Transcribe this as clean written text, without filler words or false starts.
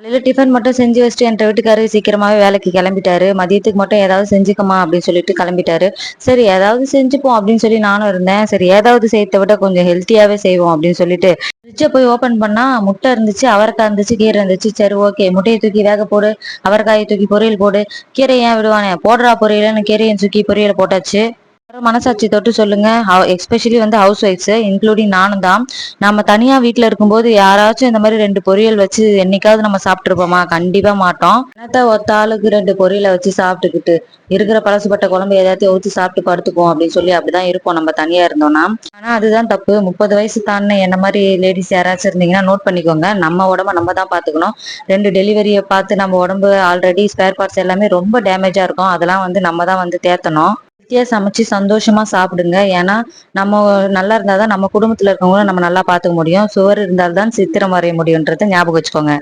காலையில டிஃபன் மட்டும் செஞ்சு வச்சுட்டு என்ட்ட வீட்டுக்காரு சீக்கிரமாவே வேலைக்கு கிளம்பிட்டாரு. மதியத்துக்கு மட்டும் ஏதாவது செஞ்சுக்கம்மா அப்படின்னு சொல்லிட்டு கிளம்பிட்டாரு. சரி ஏதாவது செஞ்சுப்போம் அப்படின்னு சொல்லி நானும் இருந்தேன். சரி ஏதாவது செய்யறத விட கொஞ்சம் ஹெல்த்தியாவே செய்வோம் அப்படின்னு சொல்லிட்டு ஃப்ரிட்ஜ போய் ஓப்பன் பண்ணா முட்டை இருந்துச்சு, அவரைக்காய் இருந்துச்சு, கீரை இருந்துச்சு. சரி ஓகே முட்டையை தூக்கி வேக போடு, அவரைக்காயை தூக்கி பொரியல் போடு, கீரை ஏன் விடுவானே போடுறா பொரியல்னு கீரையும் தூக்கி பொரியல போட்டாச்சு. அப்புறம் மனசாட்சி தொட்டு சொல்லுங்க. எஸ்பெஷலி வந்து ஹவுஸ் ஒய்ஃப்ஸ் இன்க்ளூடிங் நானும் தான். நம்ம தனியா வீட்ல இருக்கும்போது யாராச்சும் இந்த மாதிரி 2 பொரியல் வச்சு என்னைக்காவது நம்ம சாப்பிட்டுருப்போமா? கண்டிப்பா மாட்டோம். என்னத்த ஒத்த ஆளுக்கு 2 பொரியல வச்சு சாப்பிட்டுக்கிட்டு, இருக்கிற பழசுபட்ட குழம்பு ஏதாச்சும் ஊத்தி சாப்பிட்டு படுத்துக்குவோம் அப்படின்னு சொல்லி அப்படிதான் இருப்போம் நம்ம தனியா இருந்தோம்னா. ஆனா அதுதான் தப்பு. 30 வயசு தாண்டின என்ன மாதிரி லேடிஸ் யாராச்சும் இருந்தீங்கன்னா நோட் பண்ணிக்கோங்க. நம்ம உடம்ப நம்ம தான் பாத்துக்கணும். 2 டெலிவரிய பார்த்து நம்ம உடம்பு ஆல்ரெடி ஸ்பேர் பார்ட்ஸ் எல்லாமே ரொம்ப டேமேஜா இருக்கும். அதெல்லாம் வந்து நம்ம தான் வந்து தேத்தணும். ஹெல்த்தியா சமைச்சு சந்தோஷமா சாப்பிடுங்க. ஏன்னா நம்ம நல்லா இருந்தாதான் நம்ம குடும்பத்துல இருக்கவங்களும் நம்ம நல்லா பாத்துக்க முடியும். சுவர் இருந்தால்தான் சித்திரம் வரைய முடியும்ன்றத ஞாபகம் வச்சுக்கோங்க.